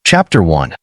Chapter 1.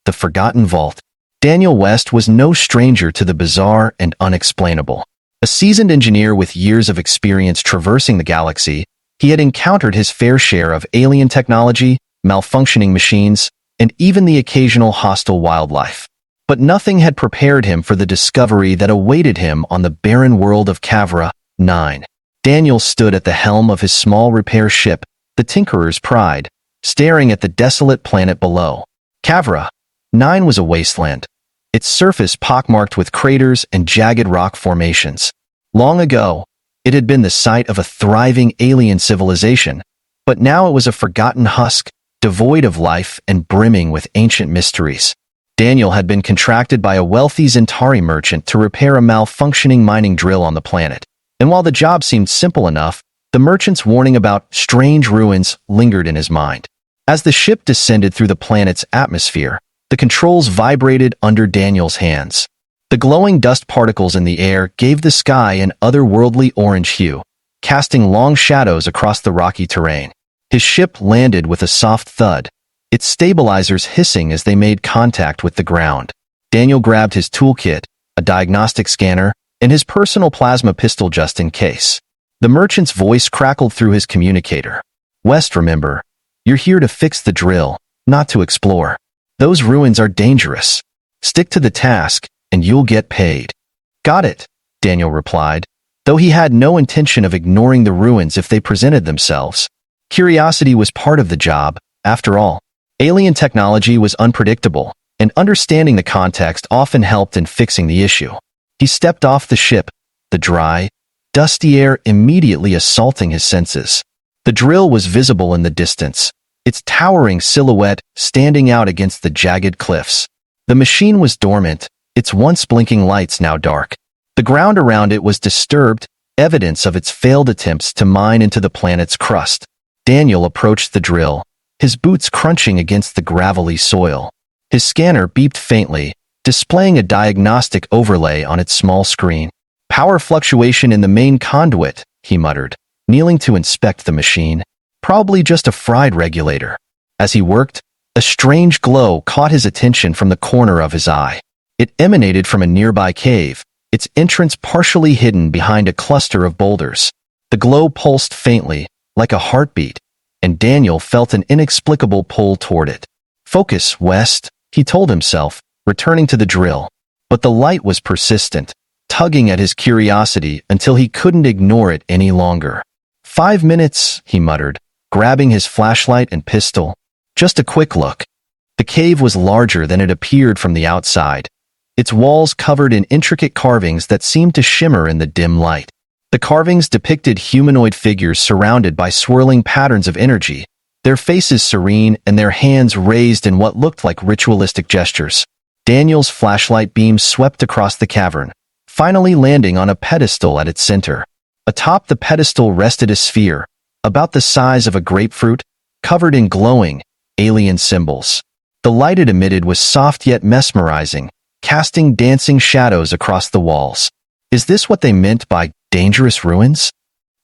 The Forgotten Vault. Daniel West was no stranger to the bizarre and unexplainable. A seasoned engineer with years of experience traversing the galaxy, he had encountered his fair share of alien technology, malfunctioning machines, and even the occasional hostile wildlife. But nothing had prepared him for the discovery that awaited him on the barren world of Kavra 9. Daniel stood at the helm of his small repair ship, the Tinkerer's Pride, staring at the desolate planet below. Kavra 9 was a wasteland, its surface pockmarked with craters and jagged rock formations. Long ago, it had been the site of a thriving alien civilization, but now it was a forgotten husk, devoid of life and brimming with ancient mysteries. Daniel had been contracted by a wealthy Zentari merchant to repair a malfunctioning mining drill on the planet, and while the job seemed simple enough, the merchant's warning about strange ruins lingered in his mind. As the ship descended through the planet's atmosphere, the controls vibrated under Daniel's hands. The glowing dust particles in the air gave the sky an otherworldly orange hue, casting long shadows across the rocky terrain. His ship landed with a soft thud, its stabilizers hissing as they made contact with the ground. Daniel grabbed his toolkit, a diagnostic scanner, and his personal plasma pistol just in case. The merchant's voice crackled through his communicator. "West, remember, you're here to fix the drill, not to explore. Those ruins are dangerous. Stick to the task, and you'll get paid." "Got it," Daniel replied, though he had no intention of ignoring the ruins if they presented themselves. Curiosity was part of the job, after all. Alien technology was unpredictable, and understanding the context often helped in fixing the issue. He stepped off the ship, the dry, dusty air immediately assaulting his senses. The drill was visible in the distance, its towering silhouette standing out against the jagged cliffs. The machine was dormant, its once blinking lights now dark. The ground around it was disturbed, evidence of its failed attempts to mine into the planet's crust. Daniel approached the drill, his boots crunching against the gravelly soil. His scanner beeped faintly, displaying a diagnostic overlay on its small screen. "Power fluctuation in the main conduit," he muttered, kneeling to inspect the machine. "Probably just a fried regulator." As he worked, a strange glow caught his attention from the corner of his eye. It emanated from a nearby cave, its entrance partially hidden behind a cluster of boulders. The glow pulsed faintly, like a heartbeat, and Daniel felt an inexplicable pull toward it. "Focus, West," he told himself, returning to the drill. But the light was persistent, tugging at his curiosity until he couldn't ignore it any longer. "5 minutes," he muttered, grabbing his flashlight and pistol. "Just a quick look." The cave was larger than it appeared from the outside, its walls covered in intricate carvings that seemed to shimmer in the dim light. The carvings depicted humanoid figures surrounded by swirling patterns of energy, their faces serene and their hands raised in what looked like ritualistic gestures. Daniel's flashlight beam swept across the cavern, finally landing on a pedestal at its center. Atop the pedestal rested a sphere, about the size of a grapefruit, covered in glowing, alien symbols. The light it emitted was soft yet mesmerizing, casting dancing shadows across the walls. "Is this what they meant by dangerous ruins?"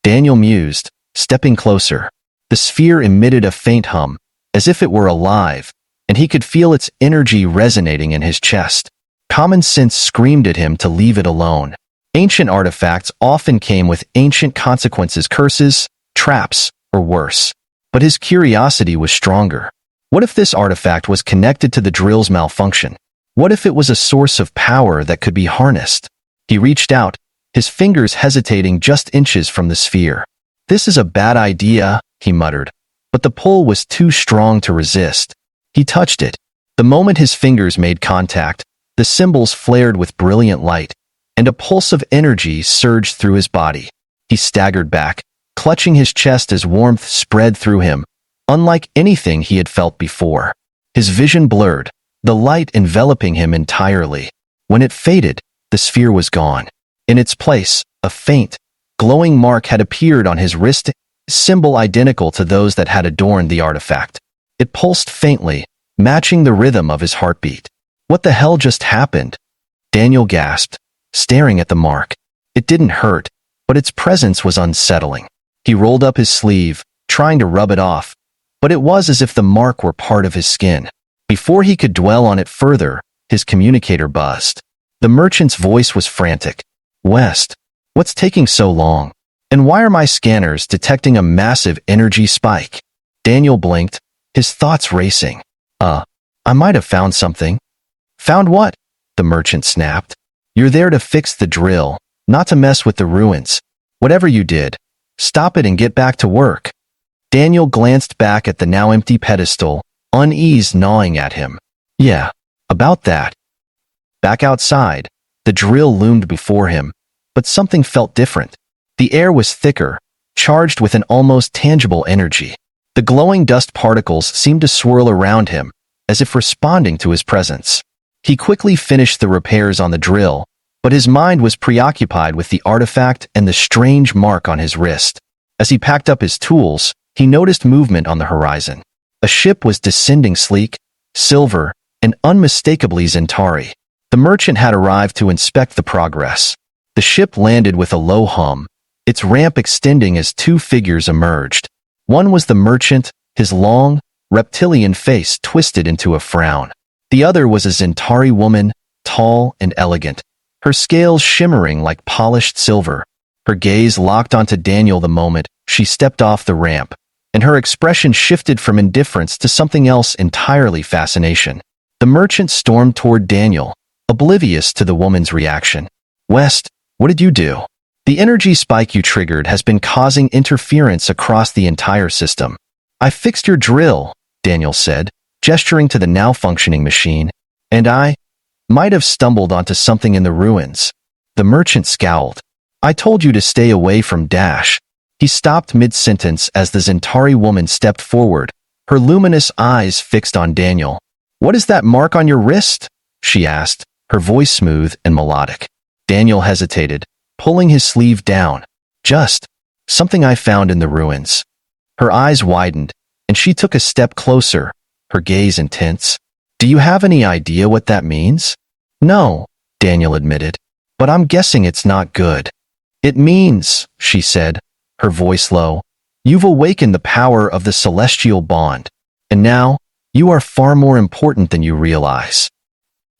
Daniel mused, stepping closer. The sphere emitted a faint hum, as if it were alive, and he could feel its energy resonating in his chest. Common sense screamed at him to leave it alone. Ancient artifacts often came with ancient consequences, curses, traps, or worse. But his curiosity was stronger. What if this artifact was connected to the drill's malfunction? What if it was a source of power that could be harnessed? He reached out, his fingers hesitating just inches from the sphere. "This is a bad idea," he muttered, but the pull was too strong to resist. He touched it. The moment his fingers made contact, the symbols flared with brilliant light, and a pulse of energy surged through his body. He staggered back, clutching his chest as warmth spread through him, unlike anything he had felt before. His vision blurred, the light enveloping him entirely. When it faded, the sphere was gone. In its place, a faint, glowing mark had appeared on his wrist, symbol identical to those that had adorned the artifact. It pulsed faintly, matching the rhythm of his heartbeat. "What the hell just happened?" Daniel gasped, staring at the mark. It didn't hurt, but its presence was unsettling. He rolled up his sleeve, trying to rub it off, but it was as if the mark were part of his skin. Before he could dwell on it further, his communicator buzzed. The merchant's voice was frantic. West, what's taking so long? And why are my scanners detecting a massive energy spike? Daniel blinked, his thoughts racing. I might have found something. Found what? The merchant snapped. You're there to fix the drill, not to mess with the ruins. Whatever you did, stop it and get back to work. Daniel glanced back at the now empty pedestal, unease gnawing at him. Yeah, about that. Back outside, the drill loomed before him, but something felt different. The air was thicker, charged with an almost tangible energy. The glowing dust particles seemed to swirl around him, as if responding to his presence. He quickly finished the repairs on the drill, but his mind was preoccupied with the artifact and the strange mark on his wrist. As he packed up his tools, he noticed movement on the horizon. A ship was descending sleek, silver, and unmistakably Zentari. The merchant had arrived to inspect the progress. The ship landed with a low hum, its ramp extending as two figures emerged. One was the merchant, his long, reptilian face twisted into a frown. The other was a Zentari woman, tall and elegant, her scales shimmering like polished silver. Her gaze locked onto Daniel the moment she stepped off the ramp, and her expression shifted from indifference to something else entirely: fascination. The merchant stormed toward Daniel, oblivious to the woman's reaction. West, what did you do? The energy spike you triggered has been causing interference across the entire system. I fixed your drill, Daniel said, gesturing to the now functioning machine, and I might have stumbled onto something in the ruins. The merchant scowled. I told you to stay away from Dash. He stopped mid-sentence as the Zentari woman stepped forward, her luminous eyes fixed on Daniel. What is that mark on your wrist? She asked, her voice smooth and melodic. Daniel hesitated, pulling his sleeve down. Just something I found in the ruins. Her eyes widened, and she took a step closer, her gaze intense. Do you have any idea what that means? No, Daniel admitted, but I'm guessing it's not good. It means, she said, her voice low, you've awakened the power of the celestial bond, and now you are far more important than you realize.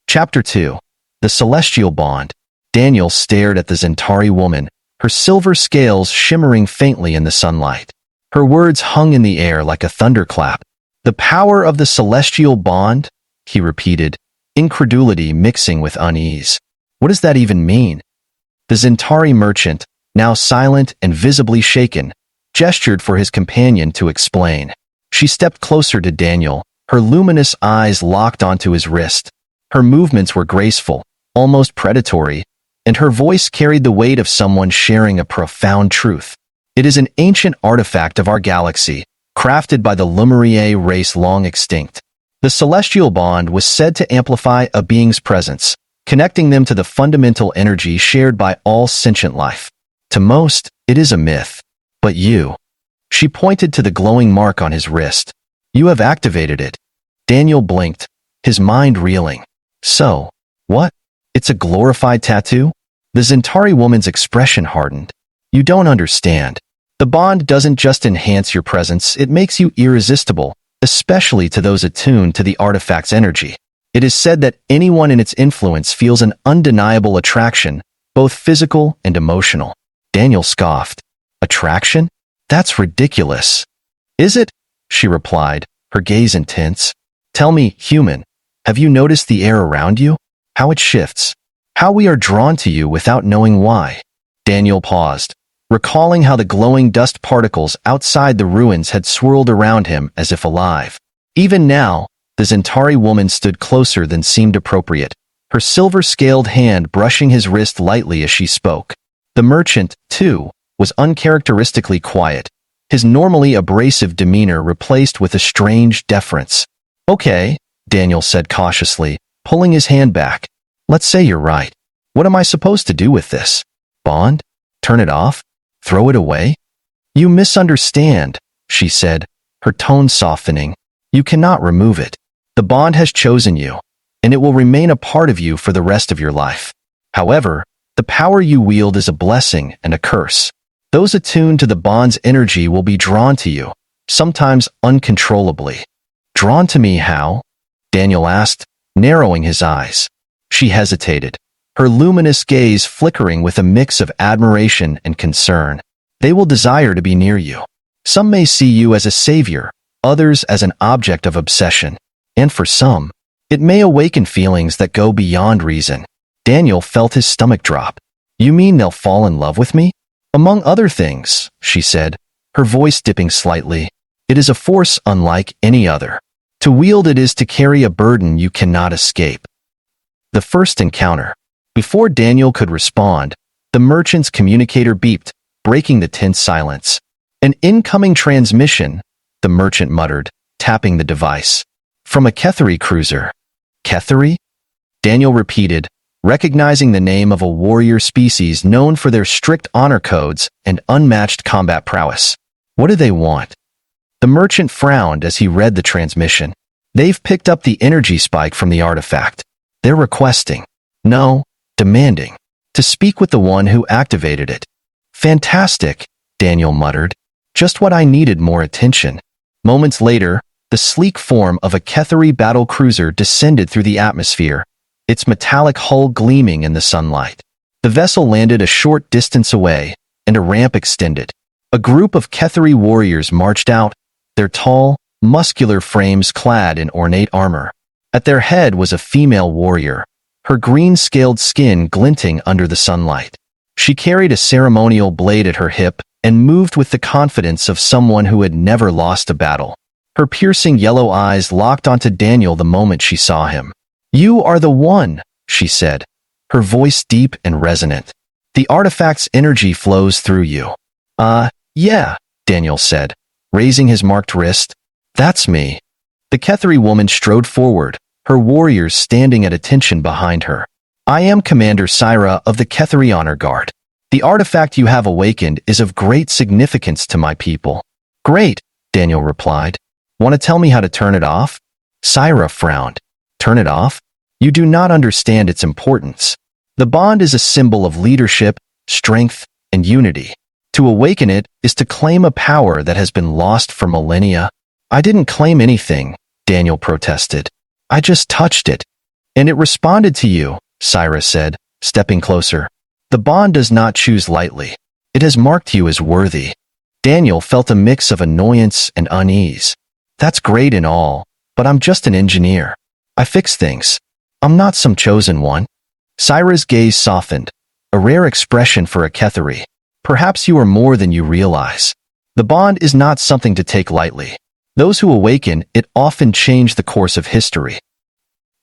Chapter 2. The Celestial Bond. Daniel stared at the Zentari woman, her silver scales shimmering faintly in the sunlight. Her words hung in the air like a thunderclap. The power of the celestial bond? He repeated, incredulity mixing with unease. What does that even mean? The Zentari merchant, now silent and visibly shaken, gestured for his companion to explain. She stepped closer to Daniel, her luminous eyes locked onto his wrist. Her movements were graceful, almost predatory, and her voice carried the weight of someone sharing a profound truth. It is an ancient artifact of our galaxy, crafted by the Lumerier race long extinct. The celestial bond was said to amplify a being's presence, connecting them to the fundamental energy shared by all sentient life. To most, it is a myth. But you. She pointed to the glowing mark on his wrist. You have activated it. Daniel blinked, his mind reeling. So, what? It's a glorified tattoo? The Zentari woman's expression hardened. You don't understand. The bond doesn't just enhance your presence, it makes you irresistible, especially to those attuned to the artifact's energy. It is said that anyone in its influence feels an undeniable attraction, both physical and emotional. Daniel scoffed. Attraction? That's ridiculous. Is it? She replied, her gaze intense. Tell me, human, have you noticed the air around you? How it shifts? How we are drawn to you without knowing why? Daniel paused, recalling how the glowing dust particles outside the ruins had swirled around him as if alive. Even now, the Zentari woman stood closer than seemed appropriate, her silver-scaled hand brushing his wrist lightly as she spoke. The merchant, too, was uncharacteristically quiet, his normally abrasive demeanor replaced with a strange deference. Okay, Daniel said cautiously, pulling his hand back. Let's say you're right. What am I supposed to do with this? Bond? Turn it off? Throw it away? You misunderstand, she said, her tone softening. You cannot remove it. The bond has chosen you, and it will remain a part of you for the rest of your life. However, the power you wield is a blessing and a curse. Those attuned to the bond's energy will be drawn to you, sometimes uncontrollably. Drawn to me how? Daniel asked, narrowing his eyes. She hesitated, her luminous gaze flickering with a mix of admiration and concern. They will desire to be near you. Some may see you as a savior, others as an object of obsession. And for some, it may awaken feelings that go beyond reason. Daniel felt his stomach drop. You mean they'll fall in love with me? Among other things, she said, her voice dipping slightly. It is a force unlike any other. To wield it is to carry a burden you cannot escape. The first encounter. Before Daniel could respond, the merchant's communicator beeped, breaking the tense silence. An incoming transmission, the merchant muttered, tapping the device. From a Ketheri cruiser. Ketheri? Daniel repeated, recognizing the name of a warrior species known for their strict honor codes and unmatched combat prowess. What do they want? The merchant frowned as he read the transmission. They've picked up the energy spike from the artifact. They're requesting. No, demanding. To speak with the one who activated it. Fantastic, Daniel muttered. Just what I needed more attention. Moments later, the sleek form of a Ketheri battle cruiser descended through the atmosphere, its metallic hull gleaming in the sunlight. The vessel landed a short distance away, and a ramp extended. A group of Ketheri warriors marched out, their tall, muscular frames clad in ornate armor. At their head was a female warrior, her green-scaled skin glinting under the sunlight. She carried a ceremonial blade at her hip and moved with the confidence of someone who had never lost a battle. Her piercing yellow eyes locked onto Daniel the moment she saw him. You are the one, she said, her voice deep and resonant. The artifact's energy flows through you. Yeah, Daniel said, raising his marked wrist. That's me. The Ketheri woman strode forward, her warriors standing at attention behind her. I am Commander Syra of the Ketheri Honor Guard. The artifact you have awakened is of great significance to my people. Great, Daniel replied. Want to tell me how to turn it off? Syra frowned. Turn it off? You do not understand its importance. The bond is a symbol of leadership, strength, and unity. To awaken it is to claim a power that has been lost for millennia. I didn't claim anything, Daniel protested. I just touched it. And it responded to you, Syra said, stepping closer. The bond does not choose lightly. It has marked you as worthy. Daniel felt a mix of annoyance and unease. That's great and all, but I'm just an engineer. I fix things. I'm not some chosen one. Syra's gaze softened, a rare expression for a Ketheri. Perhaps you are more than you realize. The bond is not something to take lightly. Those who awaken it often change the course of history.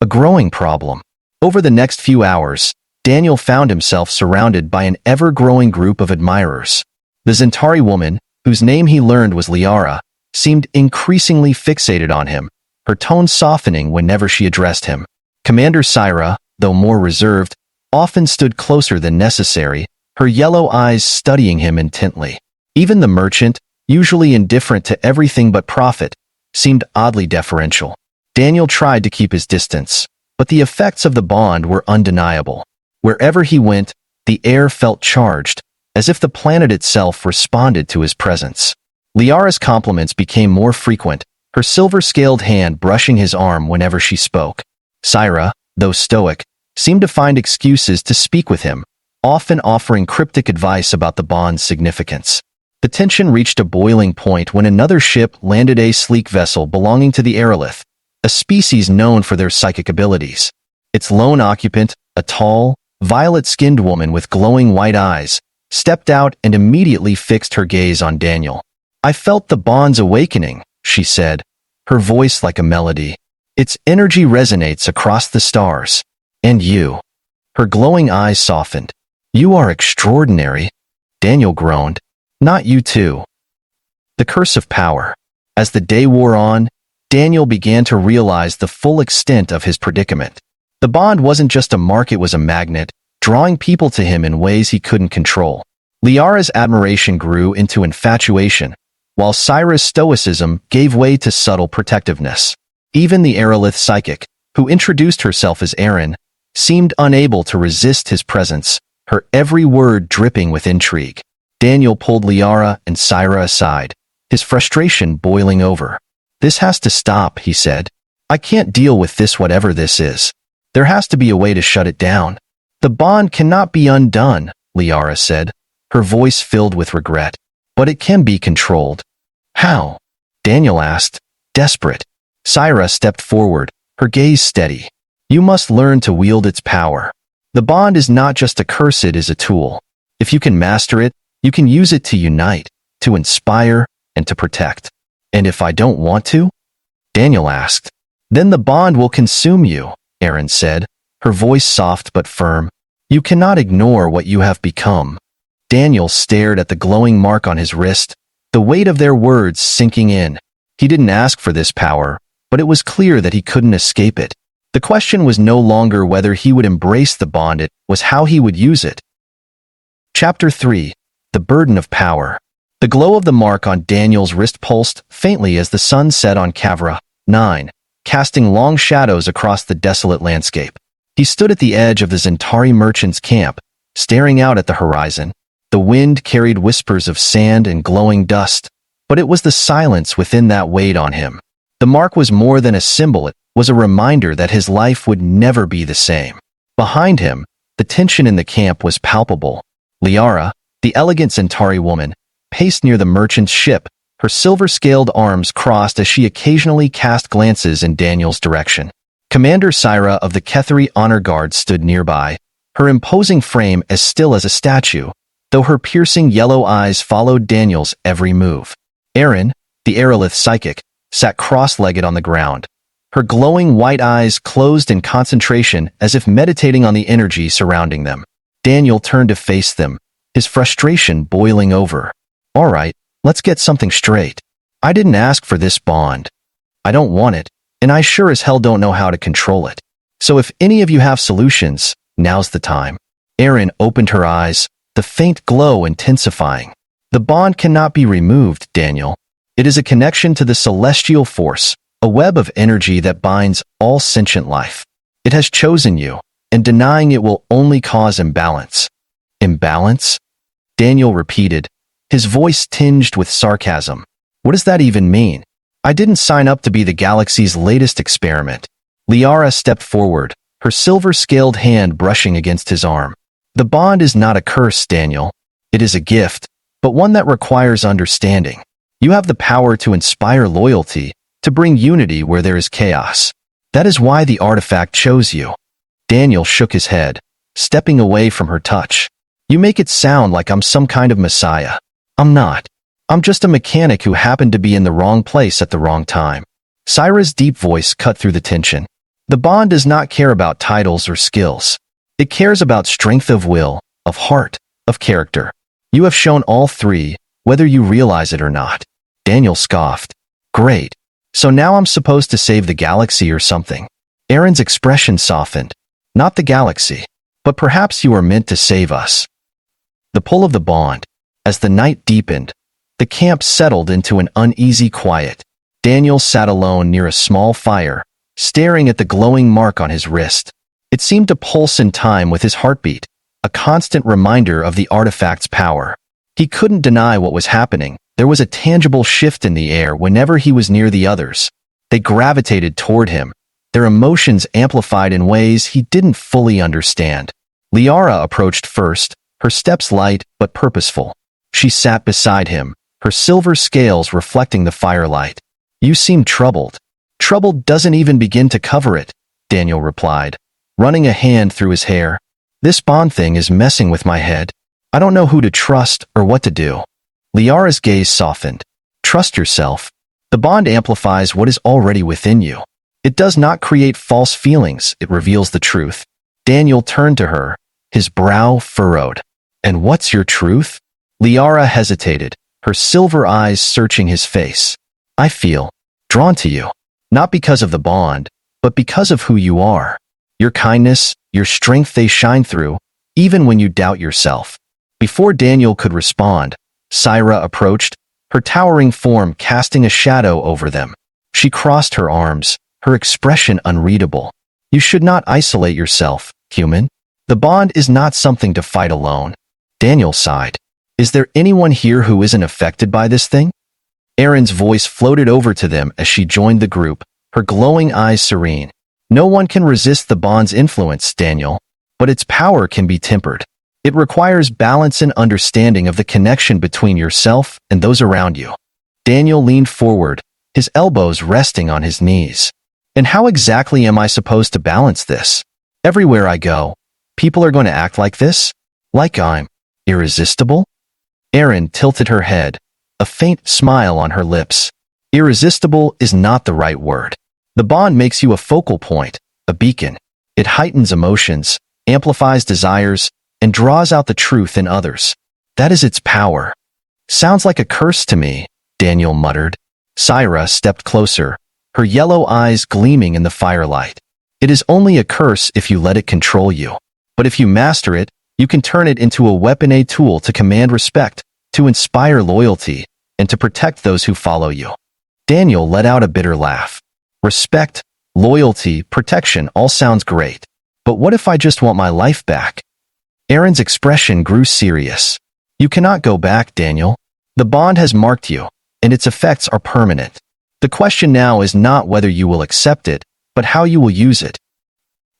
A growing problem. Over the next few hours, Daniel found himself surrounded by an ever-growing group of admirers. The Zentari woman, whose name he learned was Liara, seemed increasingly fixated on him, her tone softening whenever she addressed him. Commander Syra, though more reserved, often stood closer than necessary, her yellow eyes studying him intently. Even the merchant, usually indifferent to everything but profit, seemed oddly deferential. Daniel tried to keep his distance, but the effects of the bond were undeniable. Wherever he went, the air felt charged, as if the planet itself responded to his presence. Liara's compliments became more frequent, her silver-scaled hand brushing his arm whenever she spoke. Syra, though stoic, seemed to find excuses to speak with him, often offering cryptic advice about the bond's significance. The tension reached a boiling point when another ship landed, a sleek vessel belonging to the Aerolith, a species known for their psychic abilities. Its lone occupant, a tall, violet-skinned woman with glowing white eyes, stepped out and immediately fixed her gaze on Daniel. I felt the bond's awakening, she said, her voice like a melody. Its energy resonates across the stars. And you. Her glowing eyes softened. You are extraordinary. Daniel groaned. Not you too. The curse of power. As the day wore on, Daniel began to realize the full extent of his predicament. The bond wasn't just a mark, it was a magnet, drawing people to him in ways he couldn't control. Liara's admiration grew into infatuation, while Syra's stoicism gave way to subtle protectiveness. Even the Aerolith psychic, who introduced herself as Erin, seemed unable to resist his presence, her every word dripping with intrigue. Daniel pulled Liara and Syra aside, his frustration boiling over. This has to stop, he said. I can't deal with this whatever this is. There has to be a way to shut it down. The bond cannot be undone, Liara said, her voice filled with regret. But it can be controlled. How? Daniel asked, desperate. Syra stepped forward, her gaze steady. You must learn to wield its power. The bond is not just a curse, it is a tool. If you can master it, you can use it to unite, to inspire, and to protect. And if I don't want to? Daniel asked. Then the bond will consume you, Erin said, her voice soft but firm. You cannot ignore what you have become. Daniel stared at the glowing mark on his wrist, the weight of their words sinking in. He didn't ask for this power, but it was clear that he couldn't escape it. The question was no longer whether he would embrace the bond, it was how he would use it. Chapter 3. The Burden of Power. The glow of the mark on Daniel's wrist pulsed faintly as the sun set on Kavra 9, casting long shadows across the desolate landscape. He stood at the edge of the Zentari merchant's camp, staring out at the horizon. The wind carried whispers of sand and glowing dust, but it was the silence within that weighed on him. The mark was more than a symbol, it was a reminder that his life would never be the same. Behind him, the tension in the camp was palpable. Liara, the elegant Centauri woman, paced near the merchant's ship, her silver-scaled arms crossed as she occasionally cast glances in Daniel's direction. Commander Syra of the Ketheri Honor Guard stood nearby, her imposing frame as still as a statue, though her piercing yellow eyes followed Daniel's every move. Erin, the Aerolith psychic, sat cross-legged on the ground, her glowing white eyes closed in concentration as if meditating on the energy surrounding them. Daniel turned to face them, his frustration boiling over. All right, let's get something straight. I didn't ask for this bond. I don't want it, and I sure as hell don't know how to control it. So if any of you have solutions, now's the time. Erin opened her eyes, the faint glow intensifying. The bond cannot be removed, Daniel. It is a connection to the celestial force, a web of energy that binds all sentient life. It has chosen you, and denying it will only cause imbalance. Imbalance? Daniel repeated, his voice tinged with sarcasm. What does that even mean? I didn't sign up to be the galaxy's latest experiment. Liara stepped forward, her silver-scaled hand brushing against his arm. The bond is not a curse, Daniel. It is a gift, but one that requires understanding. You have the power to inspire loyalty, to bring unity where there is chaos. That is why the artifact chose you. Daniel shook his head, stepping away from her touch. You make it sound like I'm some kind of messiah. I'm not. I'm just a mechanic who happened to be in the wrong place at the wrong time. Syra's deep voice cut through the tension. The bond does not care about titles or skills. It cares about strength of will, of heart, of character. You have shown all three, whether you realize it or not. Daniel scoffed. Great. So now I'm supposed to save the galaxy or something. Erin's expression softened. Not the galaxy, but perhaps you are meant to save us. The pull of the bond. As the night deepened, the camp settled into an uneasy quiet. Daniel sat alone near a small fire, staring at the glowing mark on his wrist. It seemed to pulse in time with his heartbeat, a constant reminder of the artifact's power. He couldn't deny what was happening. There was a tangible shift in the air whenever he was near the others. They gravitated toward him, their emotions amplified in ways he didn't fully understand. Liara approached first, her steps light but purposeful. She sat beside him, her silver scales reflecting the firelight. You seem troubled. Trouble doesn't even begin to cover it, Daniel replied, running a hand through his hair. This bond thing is messing with my head. I don't know who to trust or what to do. Liara's gaze softened. Trust yourself. The bond amplifies what is already within you. It does not create false feelings, it reveals the truth. Daniel turned to her, his brow furrowed. And what's your truth? Liara hesitated, her silver eyes searching his face. I feel drawn to you, not because of the bond, but because of who you are. Your kindness, your strength, they shine through, even when you doubt yourself. Before Daniel could respond, Syra approached, her towering form casting a shadow over them. She crossed her arms, her expression unreadable. You should not isolate yourself, human. The bond is not something to fight alone. Daniel sighed. Is there anyone here who isn't affected by this thing? Erin's voice floated over to them as she joined the group, her glowing eyes serene. No one can resist the bond's influence, Daniel, but its power can be tempered. It requires balance and understanding of the connection between yourself and those around you. Daniel leaned forward, his elbows resting on his knees. And how exactly am I supposed to balance this? Everywhere I go, people are going to act like this? Like I'm irresistible? Erin tilted her head, a faint smile on her lips. Irresistible is not the right word. The bond makes you a focal point, a beacon. It heightens emotions, amplifies desires, and draws out the truth in others. That is its power. Sounds like a curse to me, Daniel muttered. Syra stepped closer, her yellow eyes gleaming in the firelight. It is only a curse if you let it control you. But if you master it, you can turn it into a weapon, a tool to command respect, to inspire loyalty, and to protect those who follow you. Daniel let out a bitter laugh. Respect, loyalty, protection all sounds great. But what if I just want my life back? Erin's expression grew serious. You cannot go back, Daniel. The bond has marked you, and its effects are permanent. The question now is not whether you will accept it, but how you will use it.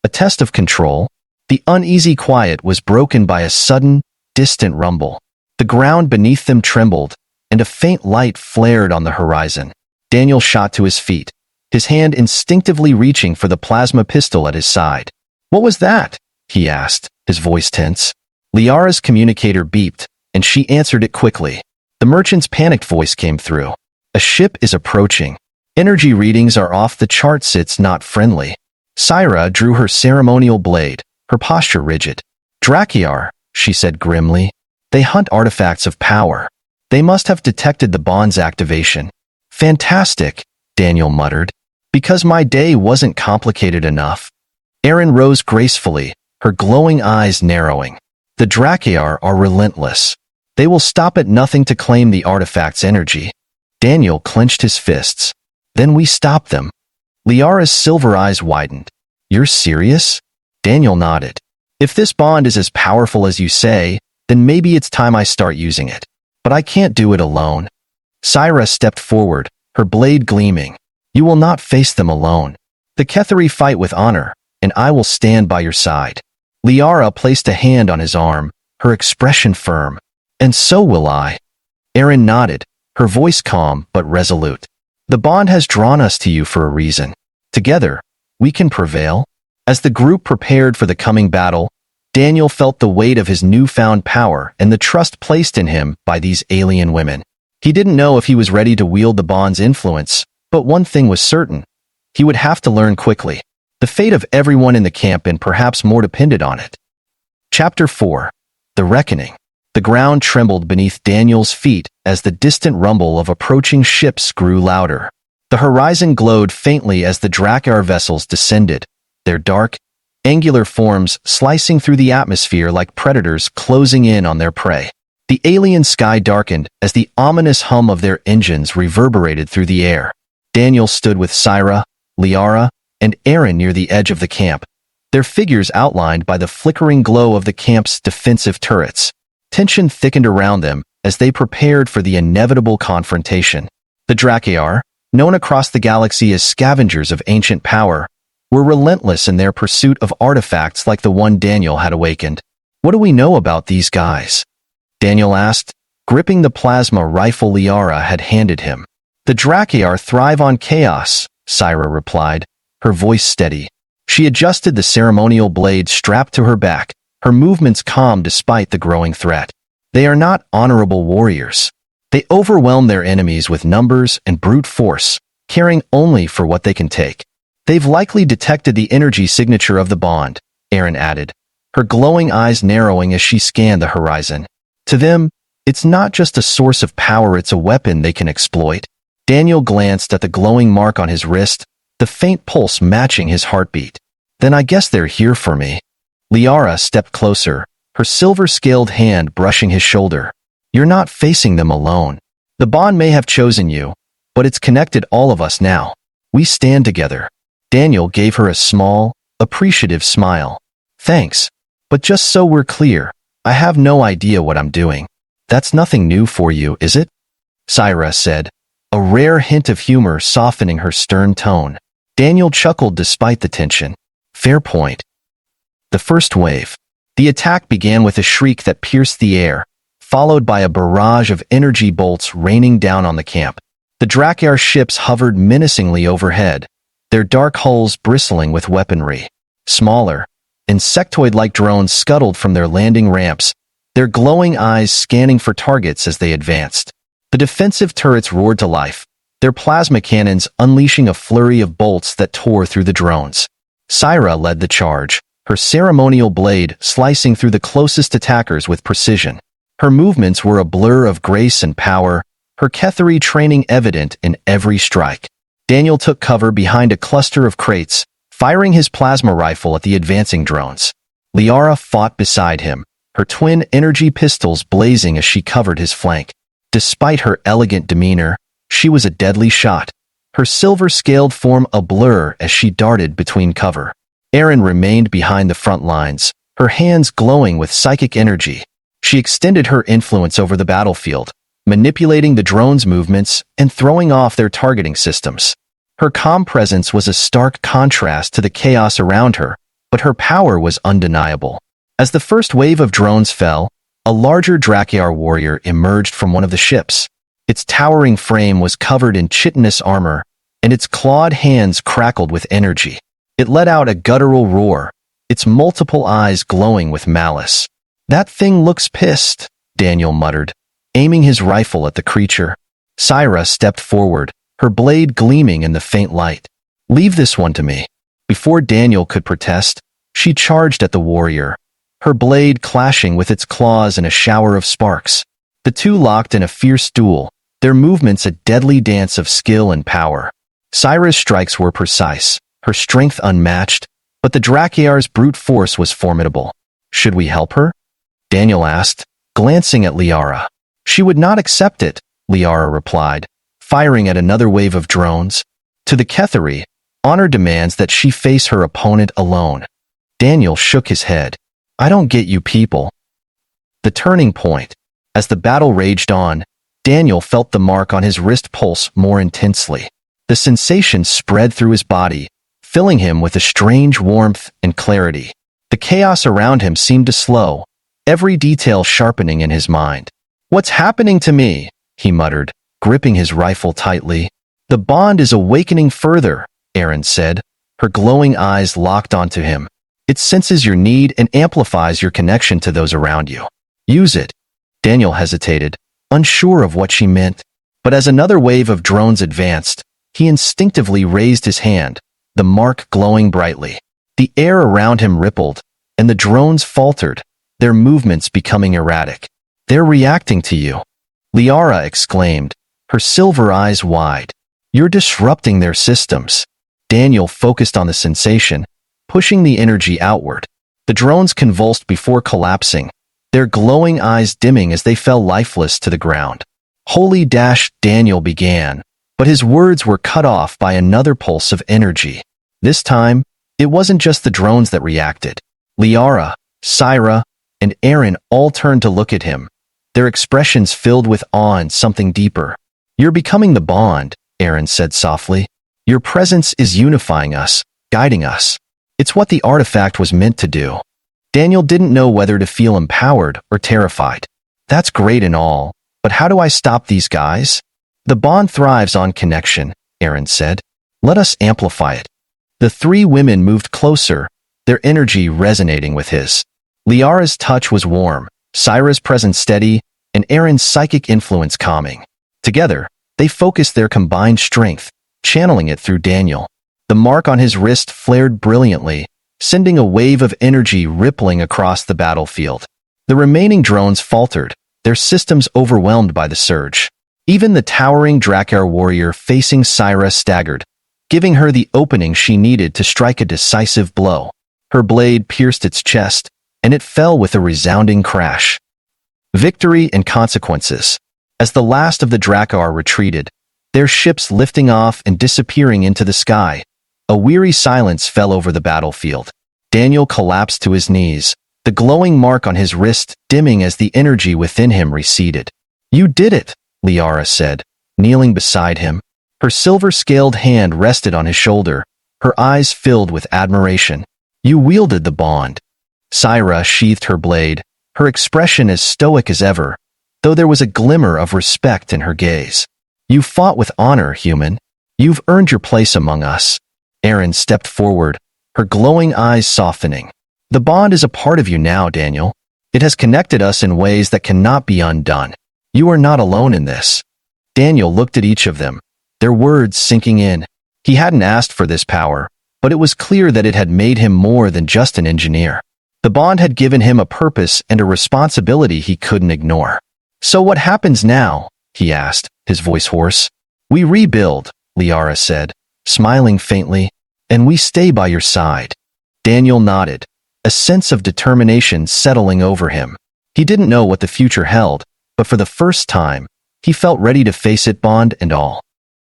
A test of control. The uneasy quiet was broken by a sudden, distant rumble. The ground beneath them trembled, and a faint light flared on the horizon. Daniel shot to his feet, his hand instinctively reaching for the plasma pistol at his side. What was that? He asked, his voice tense. Liara's communicator beeped, and she answered it quickly. The merchant's panicked voice came through. A ship is approaching. Energy readings are off the charts. It's not friendly. Syra drew her ceremonial blade, her posture rigid. Drakiar, she said grimly. They hunt artifacts of power. They must have detected the bond's activation. Fantastic, Daniel muttered. Because my day wasn't complicated enough. Erin rose gracefully, her glowing eyes narrowing. The Drakiar are relentless. They will stop at nothing to claim the artifact's energy. Daniel clenched his fists. Then we stop them. Liara's silver eyes widened. You're serious? Daniel nodded. If this bond is as powerful as you say, then maybe it's time I start using it. But I can't do it alone. Syra stepped forward, her blade gleaming. You will not face them alone. The Kethari fight with honor, and I will stand by your side. Liara placed a hand on his arm, her expression firm. And so will I. Erin nodded, her voice calm but resolute. The bond has drawn us to you for a reason. Together, we can prevail. As the group prepared for the coming battle, Daniel felt the weight of his newfound power and the trust placed in him by these alien women. He didn't know if he was ready to wield the bond's influence, but one thing was certain. He would have to learn quickly. The fate of everyone in the camp and perhaps more depended on it. Chapter 4. The Reckoning. The ground trembled beneath Daniel's feet as the distant rumble of approaching ships grew louder. The horizon glowed faintly as the Drakkar vessels descended, their dark, angular forms slicing through the atmosphere like predators closing in on their prey. The alien sky darkened as the ominous hum of their engines reverberated through the air. Daniel stood with Syra, Liara, and Erin near the edge of the camp, their figures outlined by the flickering glow of the camp's defensive turrets. Tension thickened around them as they prepared for the inevitable confrontation. The Drakkar, known across the galaxy as scavengers of ancient power, were relentless in their pursuit of artifacts like the one Daniel had awakened. What do we know about these guys? Daniel asked, gripping the plasma rifle Liara had handed him. The Drakkar thrive on chaos, Syra replied, her voice steady. She adjusted the ceremonial blade strapped to her back, her movements calm despite the growing threat. They are not honorable warriors. They overwhelm their enemies with numbers and brute force, caring only for what they can take. They've likely detected the energy signature of the bond, Erin added, her glowing eyes narrowing as she scanned the horizon. To them, it's not just a source of power, it's a weapon they can exploit. Daniel glanced at the glowing mark on his wrist, the faint pulse matching his heartbeat. Then I guess they're here for me. Liara stepped closer, her silver-scaled hand brushing his shoulder. You're not facing them alone. The bond may have chosen you, but it's connected all of us now. We stand together. Daniel gave her a small, appreciative smile. Thanks. But just so we're clear, I have no idea what I'm doing. That's nothing new for you, is it? Syra said, a rare hint of humor softening her stern tone. Daniel chuckled despite the tension. Fair point. The first wave. The attack began with a shriek that pierced the air, followed by a barrage of energy bolts raining down on the camp. The Drakkar ships hovered menacingly overhead, their dark hulls bristling with weaponry. Smaller, insectoid-like drones scuttled from their landing ramps, their glowing eyes scanning for targets as they advanced. The defensive turrets roared to life, their plasma cannons unleashing a flurry of bolts that tore through the drones. Syra led the charge, her ceremonial blade slicing through the closest attackers with precision. Her movements were a blur of grace and power, her Ketheri training evident in every strike. Daniel took cover behind a cluster of crates, firing his plasma rifle at the advancing drones. Liara fought beside him, her twin energy pistols blazing as she covered his flank. Despite her elegant demeanor, she was a deadly shot, her silver-scaled form a blur as she darted between cover. Erin remained behind the front lines, her hands glowing with psychic energy. She extended her influence over the battlefield, manipulating the drones' movements and throwing off their targeting systems. Her calm presence was a stark contrast to the chaos around her, but her power was undeniable. As the first wave of drones fell, a larger Drakkar warrior emerged from one of the ships. Its towering frame was covered in chitinous armor, and its clawed hands crackled with energy. It let out a guttural roar, its multiple eyes glowing with malice. "That thing looks pissed," Daniel muttered, aiming his rifle at the creature. Syra stepped forward, her blade gleaming in the faint light. "Leave this one to me." Before Daniel could protest, she charged at the warrior, her blade clashing with its claws in a shower of sparks. The two locked in a fierce duel, their movements a deadly dance of skill and power. Syra's strikes were precise, her strength unmatched, but the Drakkar's brute force was formidable. "Should we help her?" Daniel asked, glancing at Liara. "She would not accept it," Liara replied, firing at another wave of drones. "To the Ketheri, honor demands that she face her opponent alone." Daniel shook his head. "I don't get you people." The turning point. As the battle raged on, Daniel felt the mark on his wrist pulse more intensely. The sensation spread through his body, filling him with a strange warmth and clarity. The chaos around him seemed to slow, every detail sharpening in his mind. "What's happening to me?" he muttered, gripping his rifle tightly. "The bond is awakening further," Erin said, her glowing eyes locked onto him. "It senses your need and amplifies your connection to those around you. Use it." Daniel hesitated, unsure of what she meant. But as another wave of drones advanced, he instinctively raised his hand, the mark glowing brightly. The air around him rippled, and the drones faltered, their movements becoming erratic. "They're reacting to you," Liara exclaimed, her silver eyes wide. "You're disrupting their systems." Daniel focused on the sensation, pushing the energy outward. The drones convulsed before collapsing, their glowing eyes dimming as they fell lifeless to the ground. "Holy dash," Daniel began, but his words were cut off by another pulse of energy. This time, it wasn't just the drones that reacted. Liara, Syra, and Erin all turned to look at him, their expressions filled with awe and something deeper. "You're becoming the bond," Erin said softly. "Your presence is unifying us, guiding us. It's what the artifact was meant to do." Daniel didn't know whether to feel empowered or terrified. "That's great and all, but how do I stop these guys?" "The bond thrives on connection," Erin said. "Let us amplify it." The three women moved closer, their energy resonating with his. Liara's touch was warm, Syra's presence steady, and Erin's psychic influence calming. Together, they focused their combined strength, channeling it through Daniel. The mark on his wrist flared brilliantly, sending a wave of energy rippling across the battlefield. The remaining drones faltered, their systems overwhelmed by the surge. Even the towering Drakkar warrior facing Syra staggered, giving her the opening she needed to strike a decisive blow. Her blade pierced its chest, and it fell with a resounding crash. Victory and consequences. As the last of the Drakkar retreated, their ships lifting off and disappearing into the sky, a weary silence fell over the battlefield. Daniel collapsed to his knees, the glowing mark on his wrist dimming as the energy within him receded. "You did it," Liara said, kneeling beside him. Her silver-scaled hand rested on his shoulder, her eyes filled with admiration. "You wielded the bond." Syra sheathed her blade, her expression as stoic as ever, though there was a glimmer of respect in her gaze. "You fought with honor, human. You've earned your place among us." Erin stepped forward, her glowing eyes softening. "The bond is a part of you now, Daniel. It has connected us in ways that cannot be undone. You are not alone in this." Daniel looked at each of them, their words sinking in. He hadn't asked for this power, but it was clear that it had made him more than just an engineer. The bond had given him a purpose and a responsibility he couldn't ignore. "So what happens now?" he asked, his voice hoarse. "We rebuild," Liara said, smiling faintly, "and we stay by your side." Daniel nodded, a sense of determination settling over him. He didn't know what the future held, but for the first time, he felt ready to face it, bond and all.